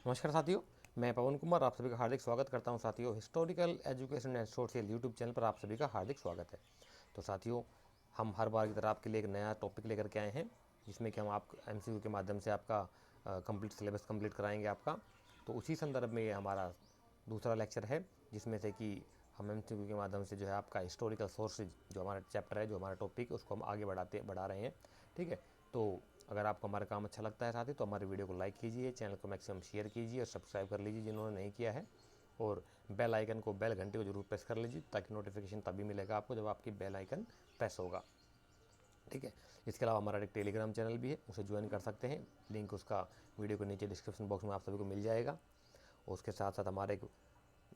नमस्कार साथियों, मैं पवन कुमार आप सभी का हार्दिक स्वागत करता हूं। साथियों, historical education and social YouTube channel पर आप सभी का हार्दिक स्वागत है। तो साथियों, हम हर बार की तरह आपके लिए एक नया टॉपिक लेकर के आए हैं, जिसमें कि हम आप एमसीक्यू के माध्यम से आपका कंप्लीट सिलेबस कंप्लीट कराएंगे आपका। तो उसी संदर्भ में ये हमारा दूसरा लेक्चर है, जिसमें से कि हम एमसीक्यू के माध्यम से जो है आपका हिस्टोरिकल सोर्सेज जो हमारा चैप्टर है, जो हमारा टॉपिक है, उसको हम आगे बढ़ा रहे हैं। ठीक है, तो अगर आपको हमारा काम अच्छा लगता है साथी, तो हमारे वीडियो को लाइक कीजिए, चैनल को मैक्सिमम शेयर कीजिए और सब्सक्राइब कर लीजिए जिन्होंने नहीं किया है, और बेल आइकन को, बेल घंटे को जरूर प्रेस कर लीजिए, ताकि नोटिफिकेशन तभी मिलेगा आपको जब आपकी बेल आइकन प्रेस होगा। ठीक है, इसके अलावा हमारा एक टेलीग्राम चैनल भी है, उसे ज्वाइन कर सकते हैं। लिंक उसका वीडियो के नीचे डिस्क्रिप्शन बॉक्स में आप सभी को मिल जाएगा। उसके साथ साथ हमारा एक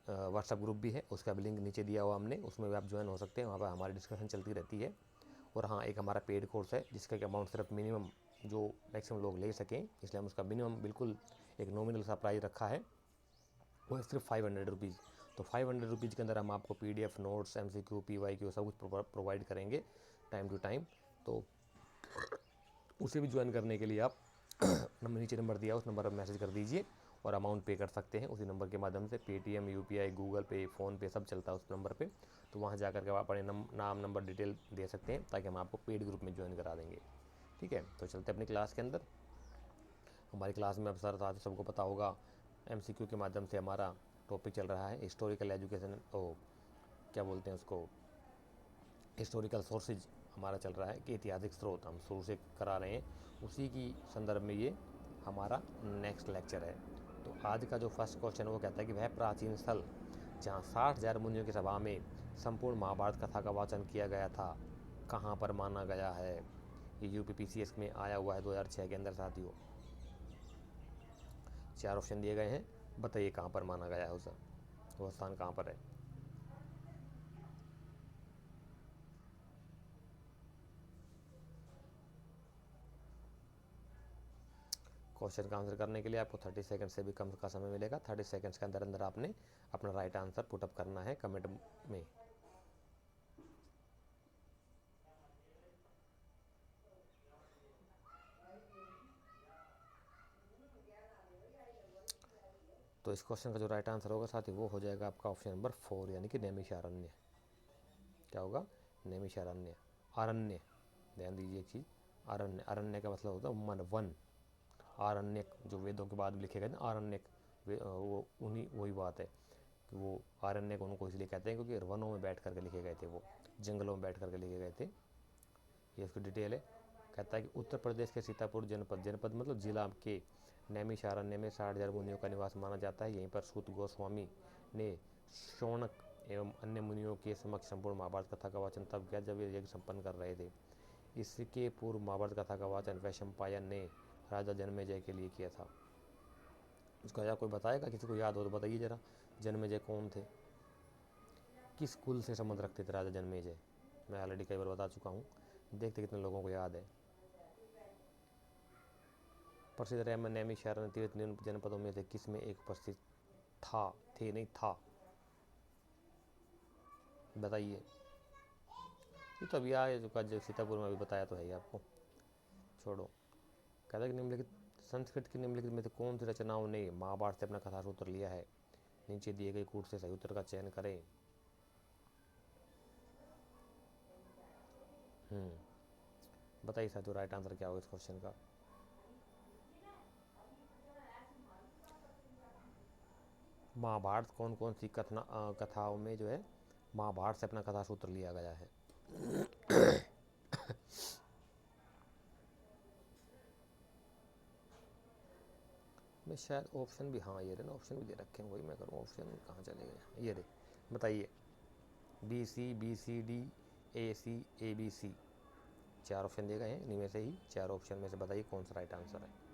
व्हाट्सअप ग्रुप भी है, उसका भी लिंक नीचे दिया हुआ हमने, उसमें भी आप ज्वाइन हो सकते हैं। वहाँ पर हमारी डिस्कशन चलती रहती है। और हाँ, एक हमारा पेड कोर्स है, जिसका अमाउंट सिर्फ मिनिमम जो मैक्सिमम लोग ले सकें, इसलिए हम उसका मिनिमम बिल्कुल एक नॉमिनल सा प्राइस रखा है, वो है सिर्फ 500 रुपीज़। तो 500 रुपीज़ के अंदर हम आपको PDF नोट्स, MCQ, PYQ सब कुछ प्रोवाइड करेंगे टाइम टू टाइम। तो उसे भी ज्वाइन करने के लिए आप नंबर नीचे नंबर दिया, उस नंबर पर मैसेज कर दीजिए और अमाउंट पे कर सकते हैं उसी नंबर के माध्यम से। पेटीएम, UPI, गूगल पे, फ़ोन पे सब चलता है उस नंबर पे। तो वहाँ जा करके आप अपने नाम, नंबर, डिटेल दे सकते हैं, ताकि हम आपको पेड ग्रुप में ज्वाइन करा देंगे। ठीक है, तो चलते हैं अपनी क्लास के अंदर। हमारी क्लास में अब सर साथ सबको पता होगा, MCQ के माध्यम से हमारा टॉपिक चल रहा है हिस्टोरिकल एजुकेशन, ओ क्या बोलते हैं उसको, हिस्टोरिकल सोर्सेज हमारा चल रहा है कि ऐतिहासिक स्रोत हम शुरू से करा रहे हैं। उसी की संदर्भ में ये हमारा नेक्स्ट लेक्चर है। तो आज का जो फर्स्ट क्वेश्चन वो कहता है कि वह प्राचीन स्थल जहाँ 60,000 मुनियों की सभा में संपूर्ण महाभारत कथा का वाचन किया गया था, कहाँ पर माना गया है। ये UPPCS में आया हुआ है 2006 के अंदर साथियों। 4 ऑप्शन दिए गए हैं, बताइए कहाँ पर माना गया है उसे, वो स्थान कहाँ पर है। क्वेश्चन का आंसर करने के लिए आपको 30 सेकंड से भी कम का समय मिलेगा। 30 सेकंड्स के अंदर अंदर आपने अपना राइट आंसर पुटअप करना है कमेंट में। तो इस क्वेश्चन का जो राइट आंसर होगा साथी, वो हो जाएगा आपका ऑप्शन नंबर 4, यानी कि नैमिषारण्य। क्या होगा? नैमिषारण्य, अरण्य। ध्यान दीजिए एक चीज़, अरण्य, अरण्य का मतलब होता है मन, वन। आरण्यक जो वेदों के बाद लिखे गए ना, आरण्यक, वो उन्हीं वही बात है कि वो आरण्यक उनको इसलिए कहते हैं क्योंकि वनों में बैठ करके लिखे गए थे, वो जंगलों में बैठ करके लिखे गए थे। ये उसकी डिटेल है। कहता है कि उत्तर प्रदेश के सीतापुर जनपद, जनपद मतलब जिला के नैमिषारण्य में 60,000 मुनियों का निवास माना जाता है। यहीं पर सूत गोस्वामी ने शौनक एवं अन्य मुनियों के समक्ष संपूर्ण महाभारत कथा का वाचन तब किया जब ये यज्ञ संपन्न कर रहे थे। इसके पूर्व महाभारत कथा का वाचन वैशंपायन ने राजा जन्मेजय के लिए किया था। उसका या कोई बताएगा, किसी को याद हो तो बताइए जरा, जन्मेजय कौन थे, किस कुल से संबंध रखते थे राजा जन्मेजय। मैं ऑलरेडी कई बार बता चुका हूँ, देखते कितने लोगों को याद है। प्रसिद्ध नैमिषारण्य तीर्थ जनपदों में से किस में एक उपस्थित था, थे नहीं था, बताइए। ये तो अभी आया जो सीतापुर में अभी बताया तो है ही आपको, छोड़ो। कहता है कि निम्नलिखित संस्कृत की निम्नलिखित में से कौन सी रचनाओं ने महाभारत से अपना कथा सूत्र लिया है। नीचे दिए गए कूट से सही उत्तर का चयन करें। बताइए साथियों, राइट आंसर क्या होगा इस क्वेश्चन का। महाभारत कौन कौन सी कथाओं में जो है महाभारत से अपना कथा सूत्र लिया गया है। मैं शायद ऑप्शन भी, हाँ ये रहे ना, ऑप्शन भी दे रखे हैं, वही मैं करूँ, ऑप्शन कहाँ चले गए, ये रहे। बताइए, BC, BCD, AC, ABC। 4 option दिए गए हैं, इनमें से ही 4 ऑप्शन में से बताइए कौन सा राइट आंसर है।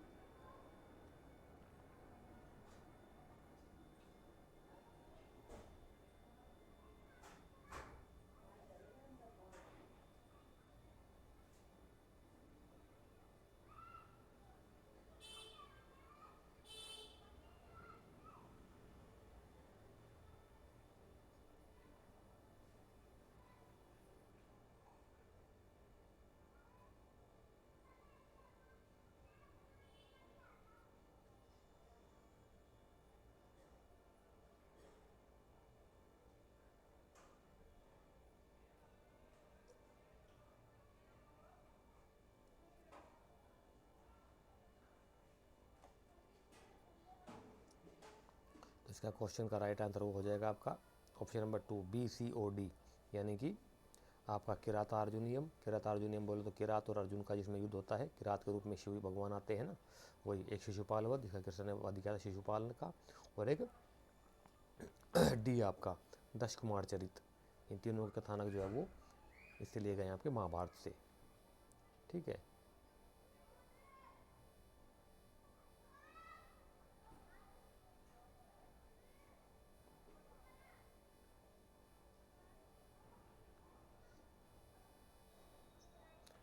इसका क्वेश्चन का राइट आंसर वो हो जाएगा आपका ऑप्शन नंबर 2 BCOD, यानी कि आपका किरातार्जुनियम। किरातार्जुनियम बोले तो किरात और अर्जुन का जिसमें युद्ध होता है, किरात के रूप में शिव भगवान आते हैं ना, वही। एक शिशुपाल वध, जिसका कृष्ण ने वध किया था शिशुपाल का, और एक डी आपका दश कुमार चरित। इन तीनों के कथानक जो है वो इससे लिए गए हैं आपके महाभारत से, ठीक है।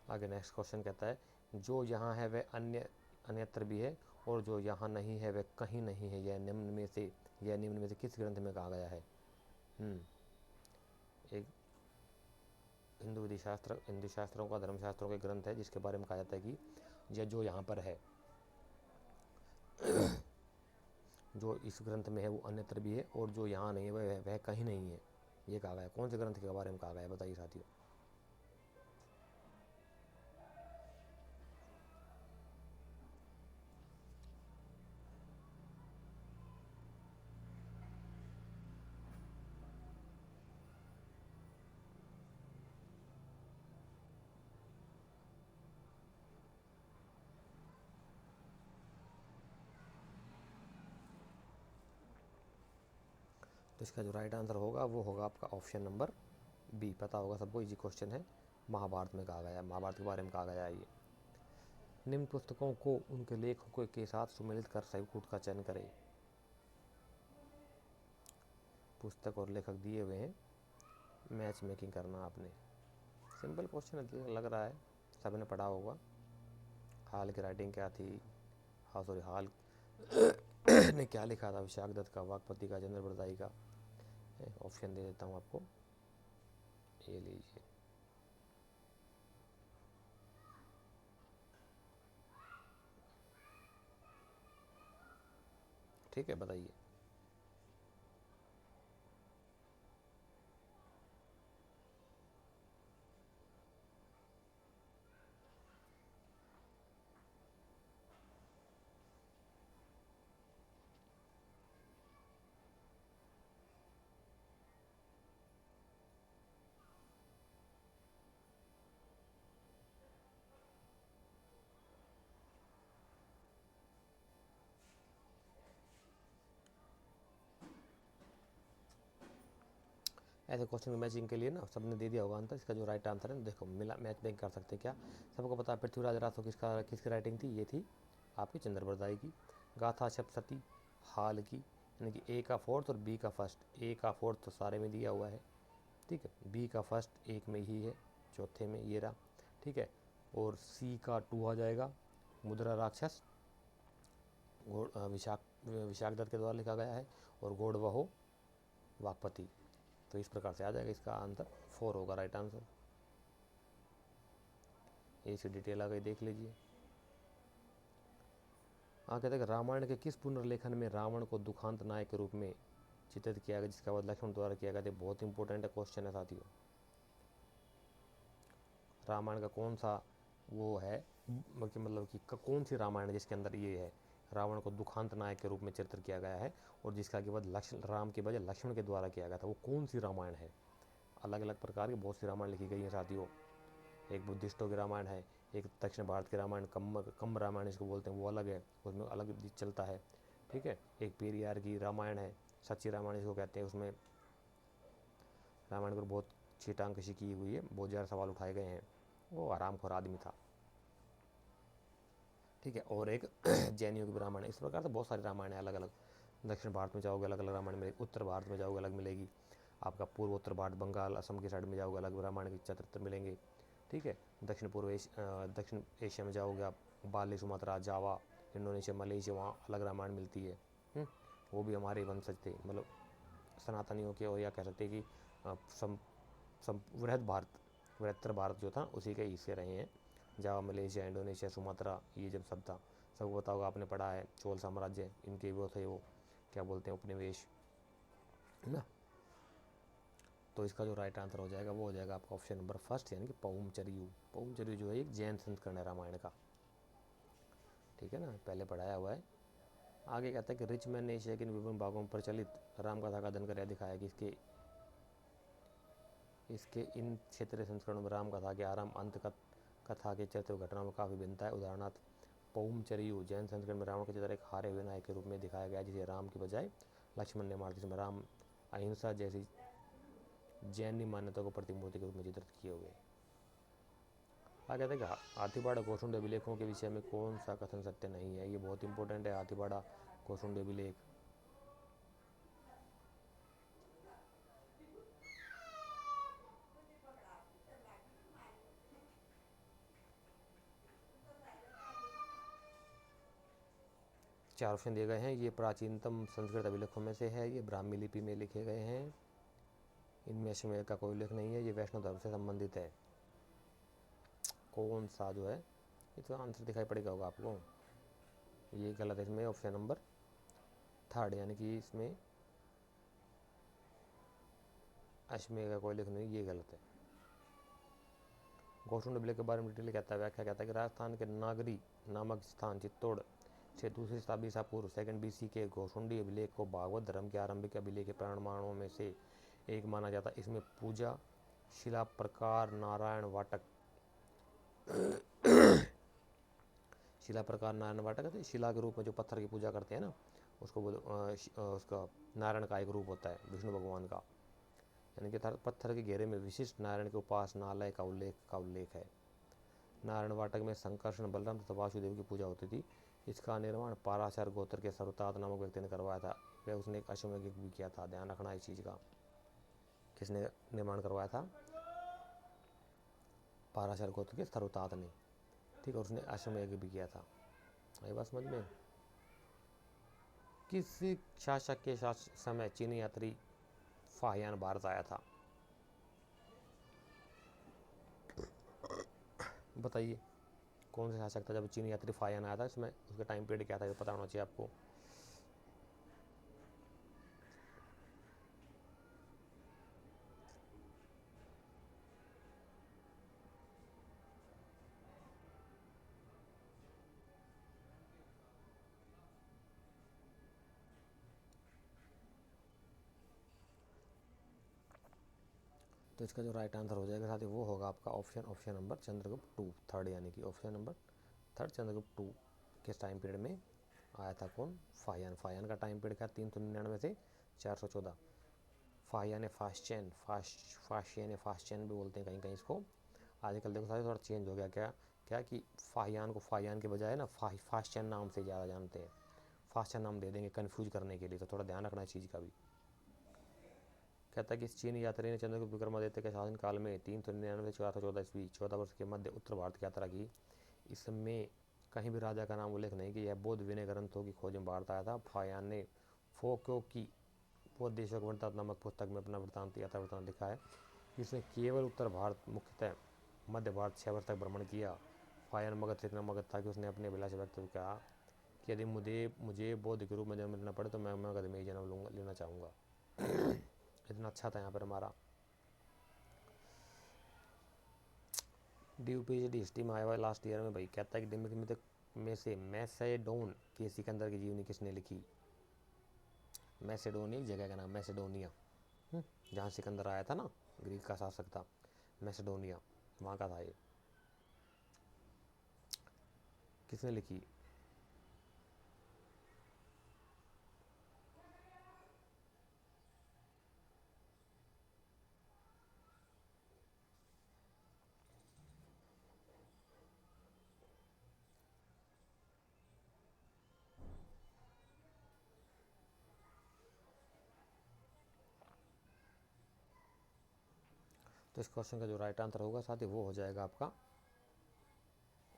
आगे नेक्स्ट क्वेश्चन कहता है, जो यहाँ है वह अन्यत्र भी है, और जो यहाँ नहीं है वह कहीं नहीं है, यह निम्न में से किस ग्रंथ में कहा गया है? एक हिंदू शास्त्रों का, धर्मशास्त्रों के ग्रंथ है, जिसके बारे में कहा जाता है कि यह जो यहाँ पर है, जो इस ग्रंथ में है वो अन्यत्र भी है, और जो यहाँ नहीं है वह कहीं नहीं है, ये कहा गया है। कौन से ग्रंथ के बारे में कहा गया है, बताइए साथियों। तो इसका जो राइट आंसर होगा वो होगा आपका ऑप्शन नंबर बी। पता होगा सबको, इजी क्वेश्चन है, महाभारत में कहा गया है, महाभारत के बारे में कहा गया है ये। निम्न पुस्तकों को उनके लेखकों के साथ सुमेलित कर सही कूट का चयन करें। पुस्तक और लेखक दिए हुए हैं, मैच मेकिंग करना आपने। सिंपल क्वेश्चन लग रहा है, सबने पढ़ा होगा। हाल की राइटिंग क्या थी, हाँ सॉरी, हाल ने क्या लिखा था, विशाख दत्त का, वाकपति का, चंद्रप्रदायी का। ऑप्शन दे देता हूँ आपको, ये लीजिए। ठीक है, बताइए। ऐसे क्वेश्चन मैचिंग के लिए ना सबने दे दिया होगा आंसर। इसका जो राइट आंसर है, देखो मिला, मैच नहीं कर सकते क्या, सबको पता है। पृथ्वीराज रासो किसकी राइटिंग थी, ये थी आपकी चंद्रप्रदायी की। गाथा सप्तशती हाल की, यानी कि ए का फोर्थ और बी का फर्स्ट। ए का फोर्थ तो सारे में दिया हुआ है, ठीक है। बी का फर्स्ट एक में ही है, चौथे में ये रहा, ठीक है। और सी का 2 आ जाएगा, मुद्रा राक्षस, विशाख दत्त के द्वारा लिखा गया है, और गौड़वहो वाकपति। तो इस प्रकार से आ जाएगा, इसका आंसर 4 होगा राइट आंसर। ये सी डिटेल आ गई, देख लीजिए। आगे कहते हैं रामायण के किस पुनर्लेखन में रावण को दुखांत नायक के रूप में चित्रित किया गया, जिसका वध लक्ष्मण द्वारा किया गया था। बहुत इंपॉर्टेंट क्वेश्चन है साथियों। रामायण का कौन सा वो है, मतलब कि कौन सी रामायण है जिसके अंदर ये है, रावण को दुखांत नायक के रूप में चित्रित किया गया है, और जिसका कि वध राम के बजाय लक्ष्मण के द्वारा किया गया था, वो कौन सी रामायण है। अलग अलग प्रकार की बहुत सी रामायण लिखी गई है साथियों। एक बुद्धिस्टों की रामायण है, एक दक्षिण भारत की रामायण, कम्ब रामायण इसको बोलते हैं, वो अलग है, उसमें अलग चलता है, ठीक है। एक पेरियार की रामायण है, सच्ची रामायण इसको कहते हैं, उसमें रामायण पर बहुत छीटांकशी की हुई है, बहुत ज़्यादा सवाल उठाए गए हैं, वो हरामखोर आदमी था, ठीक है। और एक जैनियों की रामायण। इस प्रकार से बहुत सारी रामायण है अलग अलग। दक्षिण भारत में जाओगे अलग अलग रामायण मिलेगी, उत्तर भारत में जाओगे अलग मिलेगी, आपका पूर्वोत्तर भारत, बंगाल, असम की साइड में जाओगे अलग रामायण के चरित्र मिलेंगे, ठीक है। दक्षिण एशिया में जाओगे आप, बाली, सुमात्रा, जावा, इंडोनेशिया, मलेशिया, वहाँ अलग रामायण मिलती है। वो भी हमारे वंशज थे, मतलब सनातनियों के, और या कह सकते हैं कि वृहत्तर भारत जो था उसी के हिस्से रहे हैं। जावा, मलेशिया, इंडोनेशिया, सुमात्रा, ये जब सब था, सबको पता होगा, आपने पढ़ा है, चोल साम्राज्य, इनके वो थे, वो क्या बोलते हैं, उपनिवेश, है ना। तो इसका जो राइट आंसर हो जाएगा वो हो जाएगा आपका ऑप्शन नंबर फर्स्ट, यानी कि पहुमचर्यू। पहुमचर्यू जो है एक जैन संस्करण है रामायण का, ठीक है ना, पहले पढ़ाया हुआ है। आगे कहता है कि रिच मैन ने एशिया के विभिन्न भागों में प्रचलित राम कथा का अध्ययन कर दिखाया कि इसके इन क्षेत्रीय संस्करणों में राम कथा के आरंभ अंत कथा के चरित्र घटनाओं में काफ़ी भिन्नता है। उदाहरणार्थ पौमचरियु जैन संस्करण में रावण के चित्र एक हारे हुए नायक के रूप में दिखाया गया, जिसे राम की बजाय लक्ष्मण ने मार दिया, जिसमें राम अहिंसा जैसी जैनी मान्यता को प्रतिमूर्ति के रूप में चित्रित किए हुए। आगे कहते हैं हाथीपाड़ा गोसुंड अभिलेखों के विषय में कौन सा कथन सत्य नहीं है। ये बहुत इंपॉर्टेंट है, हाथीपाड़ा गोसुंड अभिलेख। चार ऑप्शन दिए गए हैं। ये प्राचीनतम संस्कृत अभिलेखों में से है, ये ब्राह्मी लिपि में लिखे गए हैं, इनमें अश्वमेध का कोई उल्लेख नहीं है, ये वैष्णव धर्म से संबंधित है। कौन सा जो है, ये तो आंसर दिखाई पड़ेगा होगा आपको, ये गलत है। इसमें ऑप्शन नंबर 3 यानी कि इसमें अश्वमेध का कोई उल्लेख नहीं, ये गलत है। गोसुंड अभिलेख के बारे में डिटेल कहता है, व्याख्या कहता है कि राजस्थान के नागरी नामक स्थान चित्तौड़ से 2री शताब्दी ईसा पूर्व 2nd BC के गोसुंडी अभिलेख को भागवत धर्म के आरंभिक अभिलेख के प्रमाणों में से एक माना जाता है। इसमें पूजा शिला प्रकार नारायण वाटक शिला प्रकार नारायण वाटक है, शिला के रूप में जो पत्थर की पूजा करते हैं ना, उसको उसका नारायण का एक रूप होता है, विष्णु भगवान का, यानी कि पत्थर के घेरे में विशिष्ट नारायण के उपासनालय का उल्लेख है। नारायण वाटक में संकर्षण बलराम तथा वासुदेव की पूजा होती थी। इसका निर्माण पाराशर गोत्र के सरुतात नामक व्यक्ति ने करवाया था। वह उसने एक अश्वमेध यज्ञ भी किया था, ध्यान रखना इस चीज़ का। किसने निर्माण करवाया था? पाराशर गोत्र के सरुतात ने, ठीक है, उसने अश्वमेध यज्ञ भी किया था। ये बात समझ में? किस शासक के समय चीनी यात्री फाहियान भारत आया था? बताइए कौन सा शासक था जब चीनी यात्री फाहियान आया था? इसमें उसका टाइम पीरियड क्या था, ये पता होना चाहिए आपको। तो इसका जो राइट आंसर हो जाएगा साथ ही वो होगा आपका ऑप्शन नंबर चंद्रगुप्त 2 3rd, यानी कि ऑप्शन नंबर 3rd चंद्रगुप्त 2 किस टाइम पीरियड में आया था? कौन? फाहियान का टाइम पीरियड क्या? 399 से 414। फाहियान फास्चैन भी बोलते हैं कहीं कहीं इसको। आजकल देखो सारे थोड़ा चेंज हो गया, क्या कि फाहियान को फाहियान के बजाय ना फास्चैन नाम से ज़्यादा जानते हैं। फास्चैन नाम दे देंगे कन्फ्यूज करने के लिए, तो थोड़ा ध्यान रखना इस चीज़ का भी। कहता है कि इस चीनी यात्री ने चंद्रगुप्त विक्रमादित्य के शासन काल में 399 से 414 ईस्वी 14 वर्ष के मध्य उत्तर भारत की यात्रा की। इसमें कहीं भी राजा का नाम उल्लेख नहीं कि यह बौद्ध विनय ग्रंथों की खोज में भारत आया था। फाहियान ने फोक्यो की बौद्ध देशों वृत्तांत नामक पुस्तक में अपना यात्रा वृत्तांत लिखा है। इसने केवल उत्तर भारत मुख्यतः मध्य भारत 6 वर्ष तक भ्रमण किया। फाहियान मगध से इतना मगध था कि उसने अपने अभिलाषा व्यक्त कहा कि यदि मुझे बौद्ध के रूप में जन्म लेना पड़े तो मैं मगध में ही जन्म लेना चाहूँगा। इतना अच्छा था यहाँ पर हमारा। DUPSSD हिस्ट्री में आया हुआ लास्ट ईयर में भाई, कहता है कि निम्नलिखित में से मैसेडोन के सिकंदर की जीवनी किसने लिखी? मैसेडोनिया एक जगह का नाम, मैसेडोनिया, जहाँ सिकंदर आया था ना, ग्रीक का शासक था, मैसेडोनिया वहाँ का था ये। किसने लिखी? तो इस क्वेश्चन का जो राइट आंसर होगा साथ ही वो हो जाएगा आपका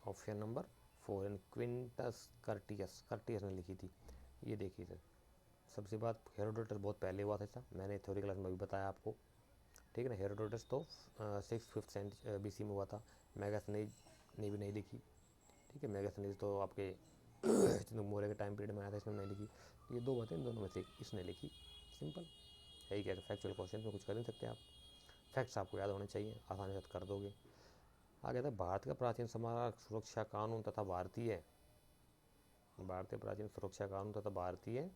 ऑप्शन नंबर 4 इन क्विंटस कर्टियस ने लिखी थी। ये देखिए सर, सबसे बात हेरोडोटस बहुत पहले हुआ था, मैंने थ्योरी क्लास में भी बताया आपको, ठीक है ना। हेरोडोटस तो 6th-5th BC में हुआ था। मैगस्थनीज ने भी नहीं लिखी, ठीक है। मैगस्थनीज तो आपके चंद्रगुप्त मौर्य के टाइम पीरियड में आया था, इसने नहीं लिखी। ये दो बातें, इन दोनों में से इसने लिखी, सिंपल है ही। क्या फैक्चुअल क्वेश्चन में कुछ कर नहीं सकते आप, फैक्ट्स आपको याद होने चाहिए, आसानी से कर दोगे। आगे था भारत का प्राचीन समाज सुरक्षा कानून तथा भारतीय भारतीय प्राचीन सुरक्षा कानून तथा भारतीय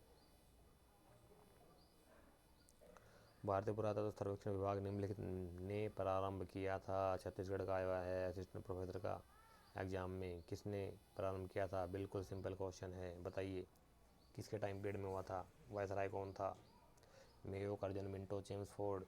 पुरातत्व सर्वेक्षण विभाग निम्नलिखित ने प्रारंभ किया था। छत्तीसगढ़ का आया है असिस्टेंट प्रोफेसर का एग्जाम में। किसने प्रारंभ किया था? बिल्कुल सिंपल क्वेश्चन है, बताइए किसके टाइम पीरियड में हुआ था? वायसराय कौन था? Mayo, Curzon, Minto, Chelmsford.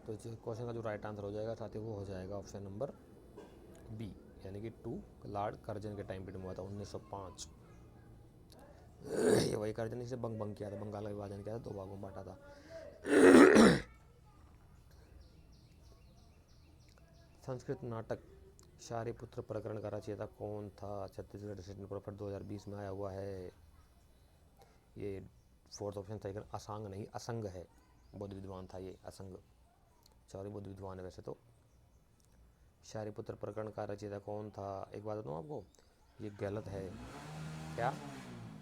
तो क्वेश्चन का जो राइट आंसर हो जाएगा साथियों वो हो जाएगा ऑप्शन नंबर बी, यानी कि 2 लॉर्ड कर्जन के टाइम पीरियड में हुआ था 1905। ये वही कर्जन जिसे बंग किया था, बंगाल का विभाजन किया था, 2 भागों में बांटा था। संस्कृत नाटक शारिपुत्र प्रकरण का रचयिता कौन था? छत्तीसगढ़ असिस्टेंट प्रोफेसर 2020 में आया हुआ है। ये फोर्थ ऑप्शन सही कर, असांग नहीं असंग है, बुद्ध विद्वान था ये, असंग। सॉरी, बुद्ध विद्वान है वैसे तो। शारिपुत्र प्रकरण का रचयिता कौन था? एक बात बताऊँ आपको, ये गलत है। क्या?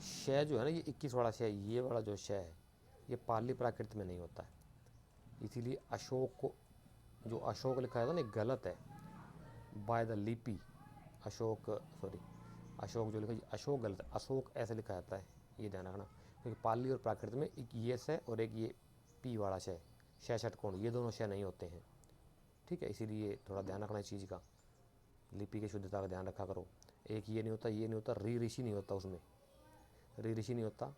शय जो है ना, ये 21 वाला शय, ये वाला जो शय है ये पाली प्राकृत में नहीं होता है, इसीलिए अशोक को, जो अशोक लिखा है ना, ये गलत है। बाय द लिपि अशोक, सॉरी अशोक जो लिखा है अशोक गलत है, अशोक ऐसे लिखा जाता है, ये ध्यान रखना। क्योंकि पाली और प्राकृत में एक ये शय और एक ये पी वाला शय, शय षटकोण, ये दोनों शय नहीं होते हैं, ठीक है। इसीलिए थोड़ा ध्यान रखना इस चीज़ का, लिपि की शुद्धता का ध्यान रखा करो। एक ये नहीं होता, ये नहीं होता, री ऋषि नहीं होता उसमें, री ऋषि नहीं होता,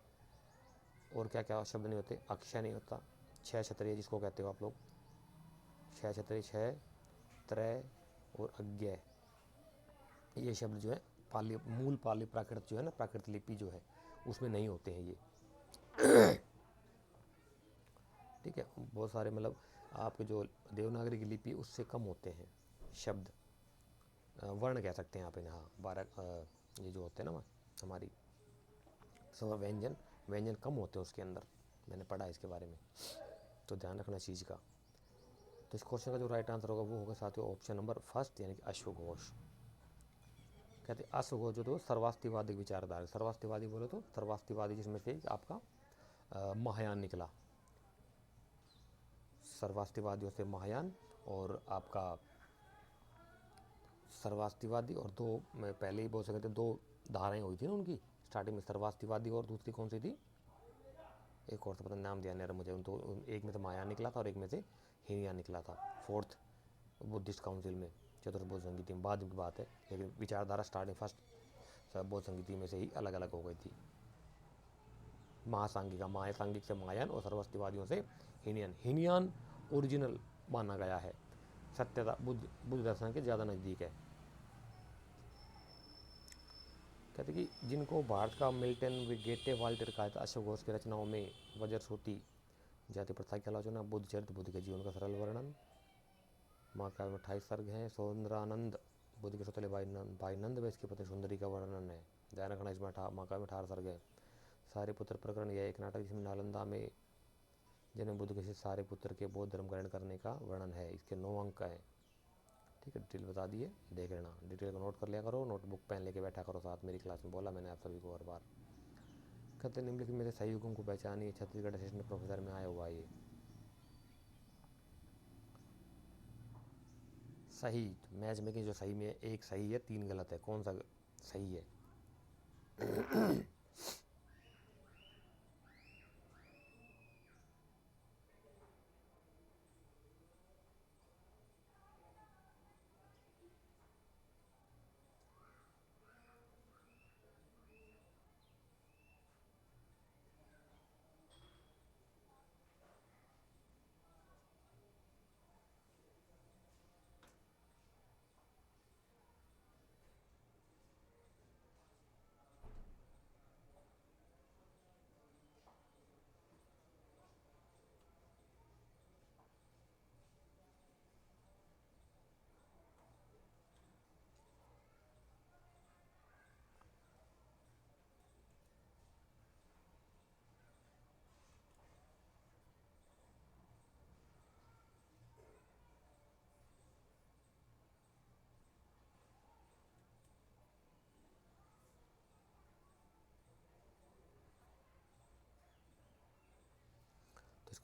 और क्या क्या शब्द नहीं होते, अक्षय नहीं होता, छः क्षत्रिय जिसको कहते हो आप लोग, छः क्षत्रिय, छः त्रय और अज्ञय, ये शब्द जो है पाली, मूल पाली प्राकृत जो है ना, प्राकृत लिपि जो है उसमें नहीं होते हैं ये, ठीक है। बहुत सारे मतलब आपके जो देवनागरी की लिपि उससे कम होते हैं शब्द, वर्ण कह सकते हैं आप इन्हें। हाँ, 12 ये जो होते हैं ना हमारी सब व्यंजन, व्यंजन कम होते हैं उसके अंदर, मैंने पढ़ा है इसके बारे में, तो ध्यान रखना चीज़ का। तो इस क्वेश्चन का जो राइट आंसर होगा वो होगा साथियों ऑप्शन नंबर फर्स्ट, यानी कि अश्वघोष। कहते हैं अश्वघोष जो तो सर्वास्तिवादी विचारधारा, सर्वास्तिवादी बोले तो सर्वास्तिवादी जिसमें से आपका महायान निकला, सर्वास्तिवादियों से महायान, और आपका सर्वास्तिवादी, और दो मैं पहले ही बोल सकते थे, 2 धाराएं हुई थी ना उनकी स्टार्टिंग में, सर्वास्तिवादी और दूसरी कौन सी थी, एक और तो पता नाम ध्यान नहीं आ रहा मुझे, तो एक में से महायान निकला था और एक में से हीनयान निकला था, 4th बुद्धिस्ट काउंसिल में, चतुर्थ बौद्ध संगीति में, बाद की बात है, लेकिन विचारधारा स्टार्टिंग फर्स्ट सब बौद्ध संगीति में से ही अलग अलग हो गई थी। महासांगिका, महासांगिक से महायान और सर्वास्तिवादियों से हीनयान, हीनयान ओरिजिनल माना गया है, सत्यता बुद्ध दर्शन के ज़्यादा नज़दीक है। कहते कि जिनको भारत का मिल्टन विगेटे वाल्टर कहा था, अशोक घोष की रचनाओं में वज्रसूती, जाति प्रथा की आलोचना, बुद्ध चरित्र, बुद्ध के जीवन का सरल वर्णन, महाकाव्य में 28 सर्ग हैं, सौंदरानंद बुद्ध के सौतेले भाई नंद व इसकी पत्नी सुंदरी का वर्णन है, ध्यान रखना इसमें महाकाव्य में 18 सर्ग है। सारिपुत्र प्रकरण, यह एक नाटक जिसमें नालंदा में जन्म बुद्ध के सारिपुत्र के बौद्ध धर्म ग्रहण करने का वर्णन है, इसके 9 अंक हैं, ठीक है। डिटेल बता दिए, देख लेना, डिटेल को नोट कर लिया करो, नोटबुक पेन लेके बैठा करो साथ, मेरी क्लास में बोला मैंने आप सभी को हर बार। कहते निम्नलिखित में से सही युगों को पहचानिए, छत्तीसगढ़ असिस्टेंट प्रोफेसर में आया हुआ ये सही मैच मेकिंग, जो सही में एक सही है 3 गलत है, कौन सा सही है?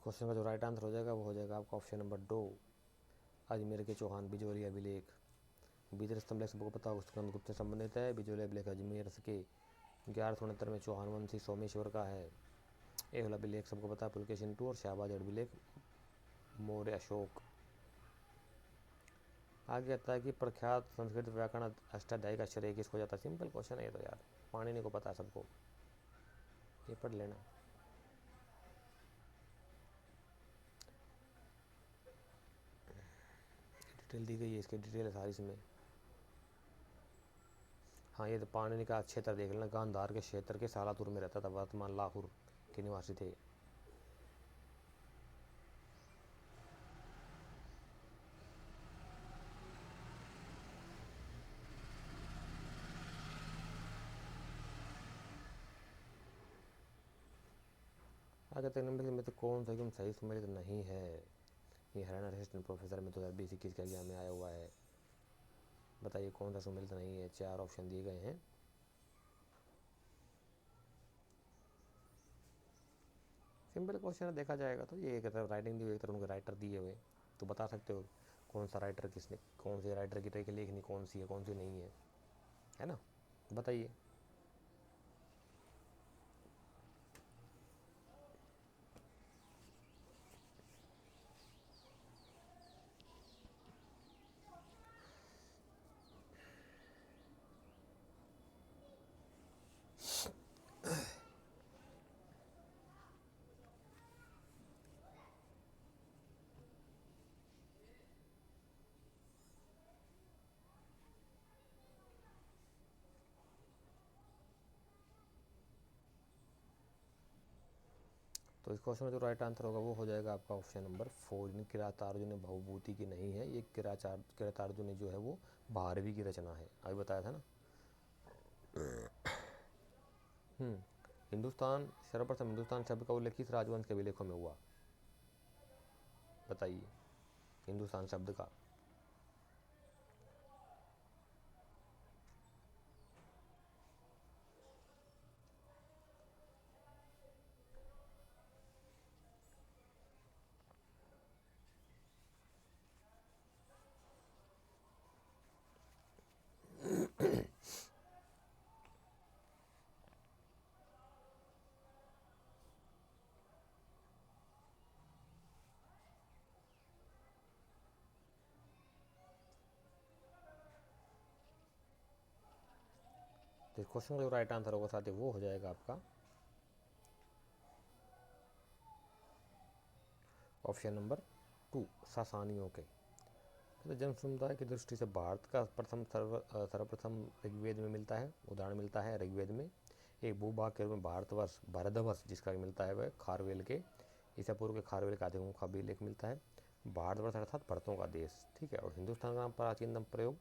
क्वेश्चन का जो राइट आंसर हो जाएगा वो हो जाएगा आपका ऑप्शन नंबर 2, अजमेर के चौहान बिजोली अभिलेख। बीजर स्तंभ लेख सबको पता गुप्त से संबंधित है। बिजोली अभिलेख अजमेर के 1169 में चौहान वंशी सोमेश्वर का है। एहुल अभिलेख सबको पता है पुलकेशिन II और शाहबाज अभिलेख मौर्य अशोक। आगे आता है कि प्रख्यात संस्कृत व्याकरण अष्टाध्यायी का श्रेय किसको जाता है। सिंपल क्वेश्चन है ये तो यार, पाणिनि को पता है सबको, ये पढ़ लेना। डिटेल दी गई है, इसकी डिटेल है सारी इसमें। हाँ ये तो पाणिनि का क्षेत्र देख लेना, गांधार के क्षेत्र के सालातुर में रहता था, वर्तमान लाहौर के निवासी थे। आगे तक नंबर में तो कौन सा एकदम सही सम्मिलित नहीं है। ये हरियाणा असिस्टेंट प्रोफेसर में 2020-21 का एग्जाम में आया हुआ है। बताइए कौन सा सम्मिलित नहीं है। 4 ऑप्शन दिए गए हैं। सिंपल क्वेश्चन देखा जाएगा तो ये एक तरफ राइटिंग दी हुई, एक तरफ उनके राइटर दिए हुए, तो बता सकते हो कौन सा राइटर किसने, कौन से राइटर की ट्रिक लिखनी कौन सी है कौन सी नहीं है ना। बताइए। तो इस क्वेश्चन में जो राइट आंसर होगा वो हो जाएगा आपका ऑप्शन नंबर 4। इन किरातार्जुन भवभूति की नहीं है, ये किरातार्जुन जो है वो भारवी की रचना है, अभी बताया था ना। हिंदुस्तान, सर्वप्रथम हिंदुस्तान शब्द का उल्लेख किस राजवंश के अभिलेखों में हुआ। बताइए हिंदुस्तान शब्द का। तो इस क्वेश्चन का जो राइट आंसर होगा साथ ही वो हो जाएगा आपका ऑप्शन नंबर 2, सासानियों के। तो जन समुदाय की दृष्टि से भारत का सर्वप्रथम ऋग्वेद में मिलता है, उदाहरण मिलता है ऋग्वेद में। एक भूभाग के रूप में भारतवर्ष, भारतवर्ष जिसका मिलता है वह खारवेल के, ईसा पूर्व के खारवेल के आदिमों का भी लेख मिलता है। भारतवर्ष अर्थात भरतों का देश, ठीक है। और हिंदुस्तान का नाम प्राचीनतम प्रयोग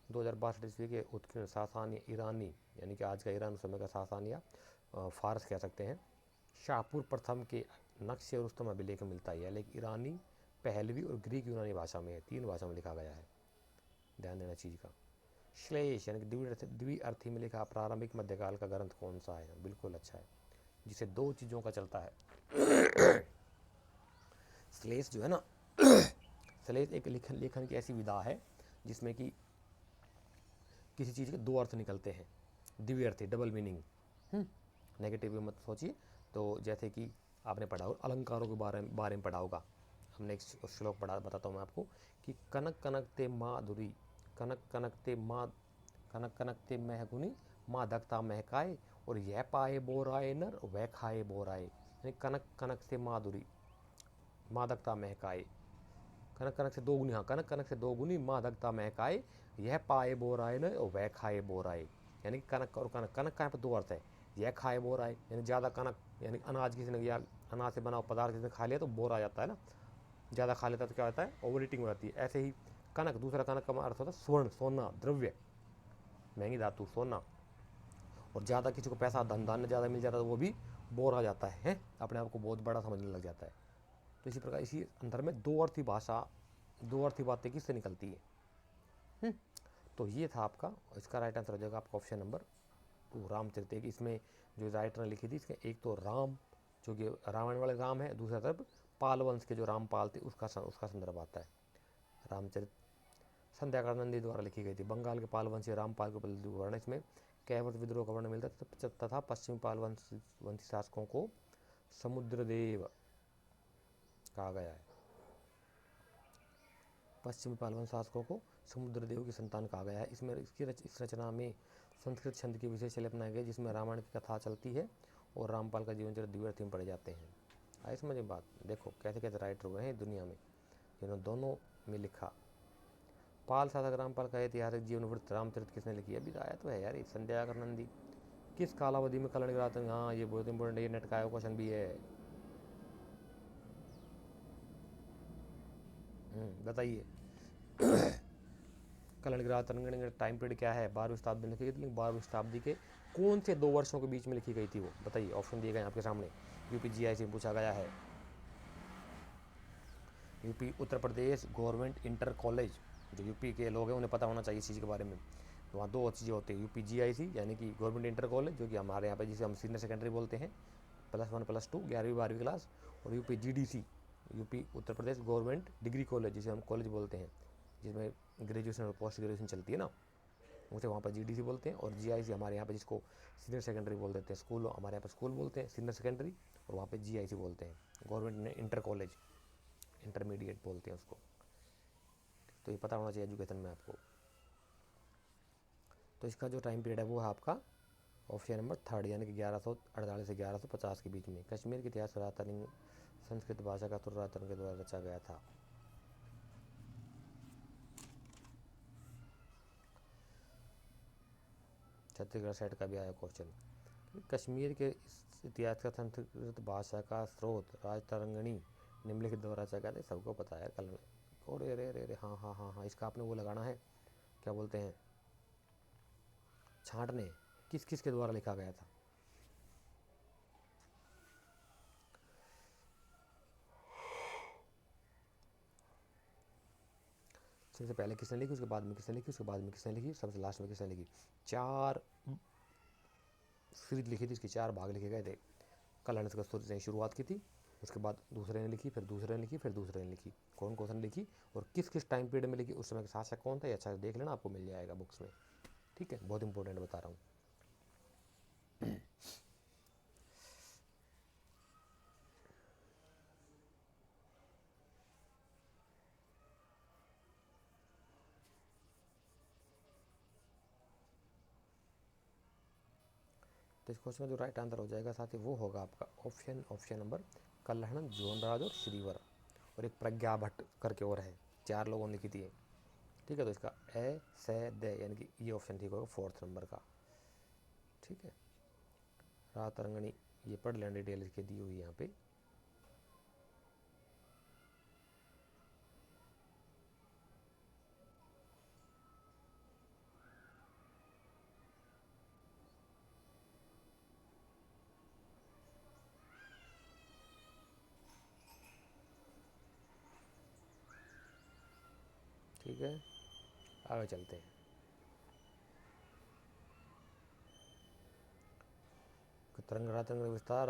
2062 ईस्वी के उत्कीर्ण सासानी ईरानी, यानी कि आज का ईरान उस समय का सासानिया फारस कह सकते हैं, शाहपुर प्रथम के नक्श रुस्तम अभिलेख में मिलता है। लेकिन ईरानी, पहलवी और ग्रीक यूनानी भाषा में है, 3 भाषा में लिखा गया है, ध्यान देना चीज़ का। श्लेष यानी कि द्विअर्थी में लिखा प्रारंभिक मध्यकाल का ग्रंथ कौन सा है। बिल्कुल अच्छा है, जिसे 2 चीज़ों का चलता है। श्लेष जो है ना, श्लेष एक लेखन की ऐसी विधा है जिसमें कि किसी चीज़ के 2 अर्थ निकलते हैं, द्विअर्थी, डबल मीनिंग। नेगेटिव में मत सोचिए। तो जैसे कि आपने पढ़ा होगा अलंकारों के बारे में पढ़ा होगा, हमने एक श्लोक पढ़ा, बताता हूँ मैं आपको कि कनक कनकते माधुरी, कनक कनकते महगुनी, माँ दकता महकाए, और यह पाए बोराए नर वह खाए बोराए। यानी कनक कनक से माधुरी, माँ दकता महकाए, कनक से 2 गुनी, हाँ कनक से 2 गुनी, माँ दकता महकाए, यह पाए बोराए न और वह खाए बोराए। यानी कनक और कनक का यहाँ पर 2 अर्थ है। यह खाए बोराए यानी ज़्यादा कनक, यानी अनाज किसी ने या अनाज से बना पदार्थ किसी ने खा लिया तो बोरा आ जाता है ना, ज़्यादा खा लेता तो क्या होता है, ओवर ईटिंग हो जाती है। ऐसे ही कनक, दूसरा कनक का अर्थ होता है स्वर्ण, सोना, द्रव्य, महंगी धातु, सोना। और ज़्यादा किसी को पैसा धन धान्य ज़्यादा मिल जाता है तो वो भी बोर आ जाता है, अपने आप को बहुत बड़ा समझने लग जाता है। तो इसी प्रकार इसी अंदर में 2 अर्थी भाषा, 2 अर्थी बातें किससे निकलती है। तो ये था आपका, इसका राइट आंसर हो जाएगा आपका ऑप्शन नंबर 2, रामचरित। एक इसमें जो राइटर ने लिखी थी, इसके एक तो राम जो कि रावण वाले राम है, दूसरा तरफ पाल वंश के जो रामपाल थे उसका संदर्भ आता है। रामचरित संध्याकाल नंदी द्वारा लिखी गई थी। बंगाल के पाल वंशी रामपाल के वर्ण इसमें कैवर्त विद्रोह का वर्णन मिलता है तथा पश्चिमी पाल वंशी शासकों को समुद्रदेव कहा गया है। पश्चिमी पाल वंश शासकों को समुद्रदेव की संतान कहा गया है। इसमें इस रचना में संस्कृत छंद की विशेष शैली अपनाई गई जिसमें रामायण की कथा चलती है और रामपाल का जीवन चरित्र द्वितीय थीम पढ़े जाते हैं। आई समझ में बात? देखो कैसे कैसे राइटर हुए हैं दुनिया में जिन्होंने दोनों में लिखा। पाल शासक रामपाल का ऐतिहासिक जीवन वृत्त रामचरित किसने लिखी? अभी आया तो है यार, संध्याकर नंदी। किस कालावधि में कल्याण गिराते? हाँ ये बहुत इंपॉर्टेंट, ये नेट का क्वेश्चन भी है। बताइए कल्याण गिरा तरंगणी का टाइम पीरियड क्या है? 12वीं शताब्दी में लिखी गई थी। 12वीं शताब्दी के कौन से 2 वर्षों के बीच में लिखी गई थी वो? बताइए, ऑप्शन दिए गए आपके सामने। यूपी जीआई से पूछा गया है। UP Uttar Pradesh government inter college, जो यूपी के लोग हैं उन्हें पता होना चाहिए इस चीज़ के बारे में। तो वहाँ 2 चीज़ें होती है, यूपी जीआईसी यानी कि गवर्नमेंट इंटर कॉलेज जो कि हमारे यहाँ पे जिसे हम सीनियर सेकेंडरी बोलते हैं, +1 +2 11वीं 12वीं क्लास, और UP GDC UP Uttar Pradesh government degree college जिसे हम कॉलेज बोलते हैं, जिसमें ग्रेजुएशन और पोस्ट ग्रेजुएशन चलती है ना, उसे वहाँ पर जीडीसी बोलते हैं। और जीआईसी हमारे यहाँ पे जिसको सीनियर सेकेंडरी बोल देते हैं, स्कूल हमारे यहाँ पे स्कूल बोलते हैं सीनियर सेकेंडरी, और वहाँ पे जीआईसी बोलते हैं गवर्नमेंट इंटर कॉलेज, इंटरमीडिएट बोलते हैं उसको। तो ये पता होना चाहिए एजुकेशन में आपको। तो इसका जो टाइम पीरियड है वो है आपका ऑप्शन नंबर 3 यानी कि 1148 से 1150 के बीच में। कश्मीर के इतिहास रातरंग संस्कृत भाषा का तुर्रातरंग के द्वारा रचा गया था। छत्तीसगढ़ साइड का भी आया क्वेश्चन। कश्मीर के इतिहास का संस्कृत भाषा का स्रोत राजतरंगिणी निम्नलिखित द्वारा रचा गया था। सबको पता है कल। अरे रे रे रे, हाँ हाँ हाँ हाँ, इसका आपने वो लगाना है, क्या बोलते हैं, छांटने। किस किस के द्वारा लिखा गया था? सबसे पहले किसने लिखी, उसके बाद में किसने लिखी, उसके बाद में किसने लिखी, सबसे लास्ट में किसने लिखी? 4 सीरीज लिखी थी, इसकी 4 भाग लिखे गए थे। कल्याण कस्तूरी से शुरुआत की थी, उसके बाद दूसरे ने लिखी, फिर दूसरे ने लिखी, फिर दूसरे ने लिखी। कौन कौन सी लिखी और किस किस टाइम पीरियड में लिखी, उस समय का शासक कौन था, ये अच्छा से देख लेना, आपको मिल जाएगा बुक्स में। ठीक है, बहुत इंपॉर्टेंट बता रहा हूँ। तो इस क्वेश्चन में जो राइट आंसर हो जाएगा साथी वो होगा आपका ऑप्शन नंबर कल्हण, जोनराज और श्रीवर, और एक प्रज्ञा भट्ट करके और है। 4 लोगों ने लिखी थी। ठीक है, तो इसका ए से द यानी कि ये ऑप्शन ठीक होगा 4th नंबर का। ठीक है, रातरंगणी ये पढ़ लेना, डिटेल इसके दी हुई यहाँ पे। ठीक है, आगे चलते हैं। रातरंग विस्तार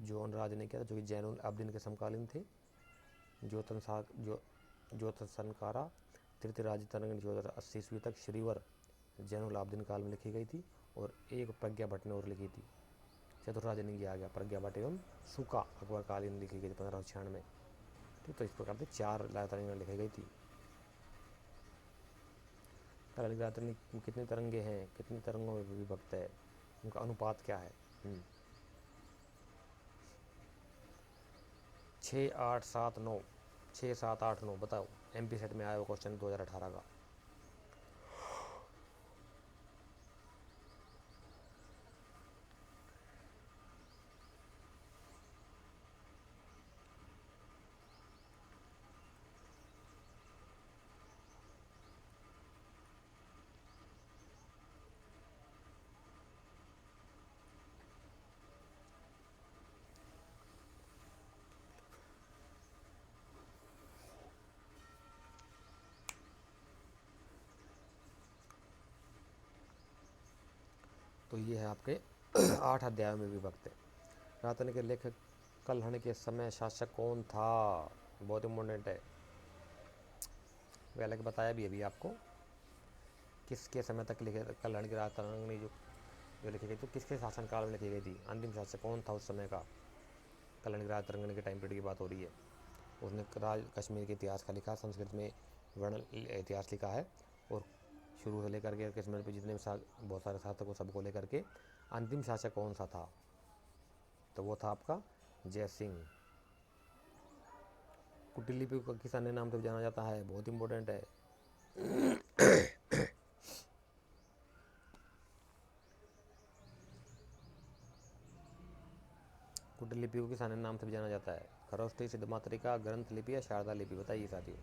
जोनराज ने किया था, जो कि जैनुल आबदीन के समकालीन थे। ज्योतसनकारा तृतीय राज तरंग 2080 ईस्वी तक श्रीवर जैनुल आबदीन काल में लिखी गई थी, और एक प्रज्ञा भट्ट ने और लिखी थी। चतुर्राज ने आ गया, प्रज्ञा भट्ट एवं सुका अकबर कालीन लिखी गई थी 1596। ठीक, तो इस प्रकार से 4 तरंग लिखी गई थी। तरंग कितने तरंगे हैं, कितनी तरंगों में विभक्त है, उनका अनुपात क्या है? 6 8 7 9, 6 7 8 9 बताओ। MP सेट में आया वो क्वेश्चन 2018 का। तो ये है आपके 8 अध्यायों में विभक्त है। रातन के लेखक कल्हण के समय शासक कौन था, बहुत इम्पोर्टेंट है। पहले बताया भी अभी आपको, किसके समय तक लिखे कल्हण की राजतरंगिणी जो जो लिखी गई, तो किसके शासनकाल में लिखी गई थी, अंतिम शासक कौन था उस समय का। कल्हण की राजतरंगिणी के टाइम पीरियड की बात हो रही है। उसने राज कश्मीर के इतिहास का लिखा, संस्कृत में वर्ण इतिहास लिखा है, और शुरू से लेकर के कश्मीर पे जितने बहुत सारे शासक सबको लेकर के अंतिम शासक कौन सा था, तो वो था आपका जय सिंह। कुटिल लिपि को किस अन्य नाम से जाना जाता है, बहुत इंपॉर्टेंट है। कुटिल लिपि को किस अन्य नाम से भी जाना जाता है, खरोष्ठी, सिद्धमातृका, ग्रंथ लिपि या शारदा लिपि, बताइए साथियों।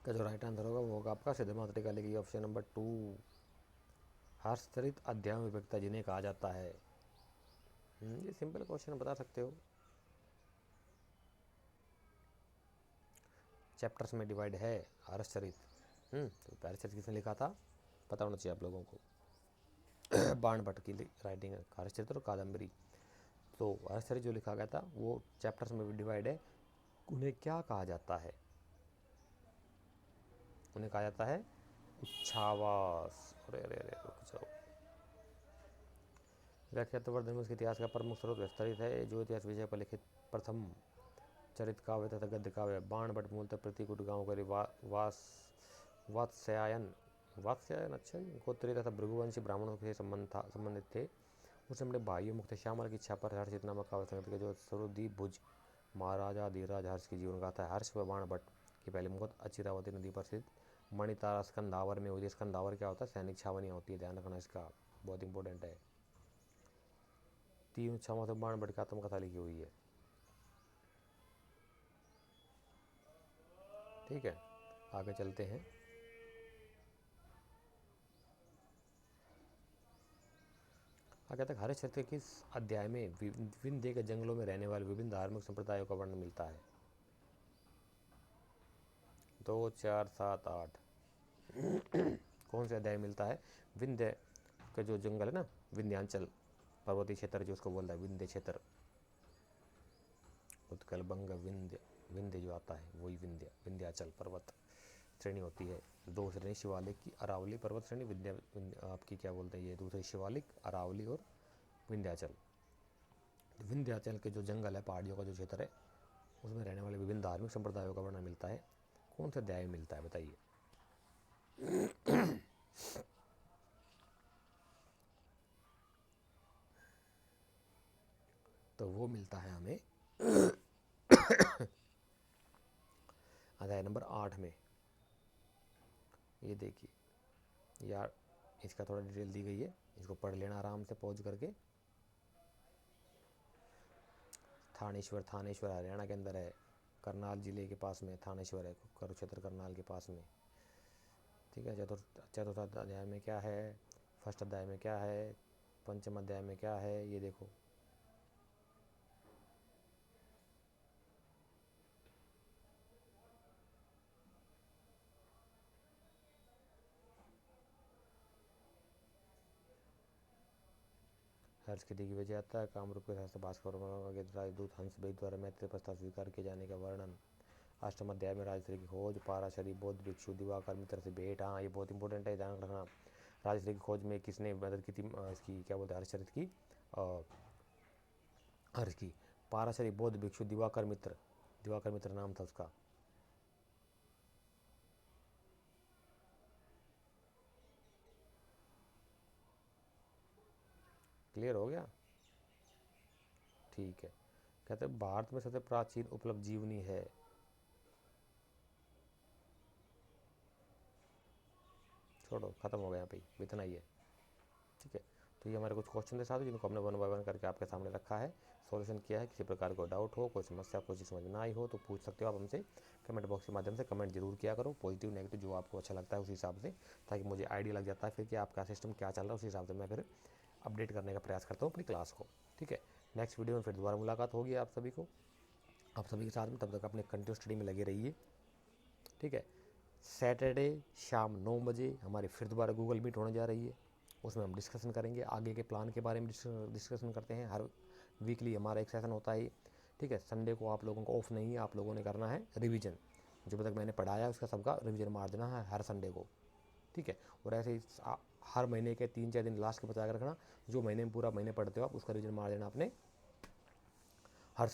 का जो राइट आंसर होगा वो होगा आपका सिद्धमातृका लिखी, ऑप्शन नंबर 2। हर्षचरित अध्याय में विविधता जिन्हें कहा जाता है। ये सिंपल क्वेश्चन बता सकते हो, चैप्टर्स में डिवाइड है हर्षचरित। तो हर्षचरित किसने लिखा था, पता होना चाहिए आप लोगों को। बाण भट्ट की राइटिंग है हर्षचरित और कादम्बरी। तो हर्षचरित जो लिखा गया था वो चैप्टर्स में भी डिवाइड है। उन्हें क्या कहा जाता है, उन्हें कहा जाता है उच्छावास। अरे अरे अरे रुक जाओ। व्याख्यातवर्धन के इतिहास का प्रमुख स्रोत विस्तरित है, जो इतिहास विषय पर लिखित प्रथम चरित काव्य तथा गद्य काव्य। बाण भट्ट मूलतः प्रतिकूट गांव के वात्स्यायन वात्स्यायन अच्छा गोत्रीय तथा भृगुवंशी ब्राह्मणों से संबंधित थे। उसने अपने भाइयों मुक्त श्यामल की इच्छा पर हर्षित नामक काव्य संग्रह किया, जो स्वरूपदीप भुज महाराजा धीराज हर्ष की जीवन गाथा है। हर्ष व बाण भट्ट की पहली मुहूर्त अचिरावती नदी पर स्थित मणितारा स्कंदावर में हुई थी। स्कंदावर क्या होता है, सैनिक छावनी होती है, ध्यान रखना इसका, बहुत इंपॉर्टेंट है। 3 क्षमा से बाण भट्ट की आत्मकथा लिखी हुई है, ठीक है। आगे चलते हैं। आगे तक हरे क्षेत्र के किस अध्याय में विंध्य के जंगलों में रहने वाले विभिन्न धार्मिक संप्रदायों का वर्णन मिलता है, 2, 4, 7, 8। कौन से अध्याय मिलता है, विंध्य का जो जंगल है ना, विंध्यांचल पर्वतीय क्षेत्र जो उसको बोलता है विंध्य क्षेत्र, उत्कल बंग विंध्य, विंध्य जो आता है वही विंध्य, विंध्याचल पर्वत श्रेणी होती है। 2 श्रेणी शिवालिक की, अरावली पर्वत श्रेणी, आपकी क्या बोलते हैं ये दूसरी शिवालिक, अरावली और विंध्याचल। विंध्याचल के जो जंगल है, पहाड़ियों का जो क्षेत्र है, उसमें रहने वाले विभिन्न धार्मिक संप्रदायों का वर्णन मिलता है। कौन से अध्याय में मिलता है बताइए। तो वो मिलता है हमें अध्याय नंबर 8 में। ये देखिए यार, इसका थोड़ा डिटेल दी गई है, इसको पढ़ लेना आराम से पहुँच करके। थानेश्वर, थानेश्वर हरियाणा के अंदर है, करनाल जिले के पास में थानेश्वर है, कुरुक्षेत्र करनाल के पास में, ठीक है। चतुर्थ अध्याय में क्या है, फर्स्ट अध्याय में क्या है, पंचम अध्याय में क्या है, ये देखो। हर्ष की दिग्विजय विजयता, कामरूप के सहस्त्र भास्कर राजदूत हंस बेग द्वारा मैत्री प्रस्ताव स्वीकार किए जाने का वर्णन। अष्टम अध्याय में राजश्री की खोज, पाराशरी, बौद्ध भिक्षु, दिवाकर मित्र से भेंट। हाँ ये बहुत इंपॉर्टेंट है, ध्यान रखना। राजश्री की खोज में किसने मदद की थी, इसकी क्या बोलते हैं, हर्षचरित की, हर्ष की। पाराशरी, बौद्ध भिक्षु, दिवाकर मित्र, दिवाकर मित्र नाम था उसका। क्लियर हो गया, ठीक है। कहते हैं भारत में सबसे प्राचीन उपलब्ध जीवनी है, छोड़ो खत्म हो गया यहाँ पे, इतना ही है, ठीक है। तो ये हमारे कुछ क्वेश्चन थे साथ, जिनको हमने 1 बाय 1 करके आपके सामने रखा है, सॉल्यूशन किया है। किसी प्रकार को डाउट हो, कोई समस्या कोई चीज़ समझ ना आई हो तो पूछ सकते हो आप हमसे। कमेंट बॉक्स के माध्यम से कमेंट जरूर किया करो, पॉजिटिव नेगेटिव जो आपको अच्छा लगता है उस हिसाब से, ताकि मुझे आइडिया लग जाता है फिर कि आपका सिस्टम क्या चल रहा है, उस हिसाब से मैं फिर अपडेट करने का प्रयास करता हूँ अपनी क्लास को। ठीक है, नेक्स्ट वीडियो में फिर दोबारा मुलाकात होगी आप सभी के साथ में। तब तक अपने कंटिन्यू स्टडी में लगे रहिए। ठीक है, सैटरडे शाम 9 बजे हमारी फिर दोबारा गूगल मीट होने जा रही है। उसमें हम डिस्कशन करेंगे, आगे के प्लान के बारे में डिस्कशन करते हैं। हर वीकली हमारा एक सेशन होता है। ठीक है, संडे को आप लोगों को ऑफ नहीं है, आप लोगों ने करना है रिवीजन। जो तक मैंने पढ़ाया है उसका सबका रिवीजन मार देना है हर संडे को। ठीक है, और ऐसे ही हर महीने के 3-4 दिन लास्ट के बचा कर रखना। जो महीने में पूरा महीने पढ़ते हो आप उसका रिवीजन मार देना अपने हर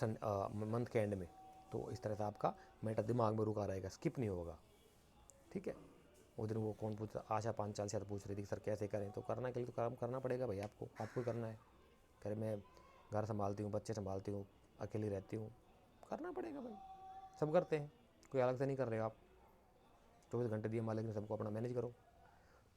मंथ के एंड में। तो इस तरह से आपका मैटर दिमाग में रुका रहेगा, स्किप नहीं होगा। ठीक है, वो दिन वो कौन पूछ रहा, आशा पांचाल से पूछ रही थी सर कैसे करें, तो करने के लिए तो काम करना पड़ेगा भाई, आपको ही करना है। कह मैं घर संभालती हूँ, बच्चे संभालती हूँ, अकेली रहती हूँ, करना पड़ेगा भाई, सब करते हैं, कोई अलग से नहीं कर रहे हो आप। 24 घंटे दिए मालिक ने, सबको अपना मैनेज करो।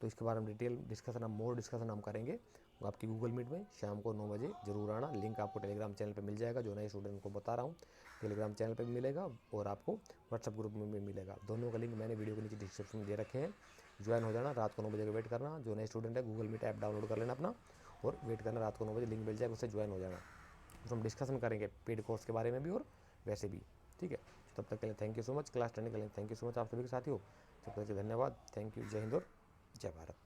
तो इसके बारे में डिटेल डिस्कशन, मोर डिस्कशन हम करेंगे आपकी गूगल मीट में शाम को 9 बजे। जरूर आना। लिंक आपको टेलीग्राम चैनल पे मिल जाएगा, जो नए स्टूडेंट को बता रहा हूँ, टेलीग्राम चैनल पे भी मिलेगा और आपको व्हाट्सअप ग्रुप में भी मिलेगा। दोनों का लिंक मैंने वीडियो के नीचे डिस्क्रिप्शन में दे रखे हैं। ज्वाइन हो जाना, रात को 9 बजे का वेट करना। जो नए स्टूडेंट है गूगल मीट ऐप डाउनलोड कर लेना अपना और वेट करना, रात को 9 बजे लिंक मिल जाएगा, उससे ज्वाइन हो जाना। उसमें हम डिस्कशन करेंगे पेड कोर्स के बारे में भी और वैसे भी। ठीक है, तब तक के लिए thank you so much. Class करने के लिए थैंक यू सो मच आप सभी के साथियों। तब तक के धन्यवाद, थैंक यू, जय हिंद और जय भारत।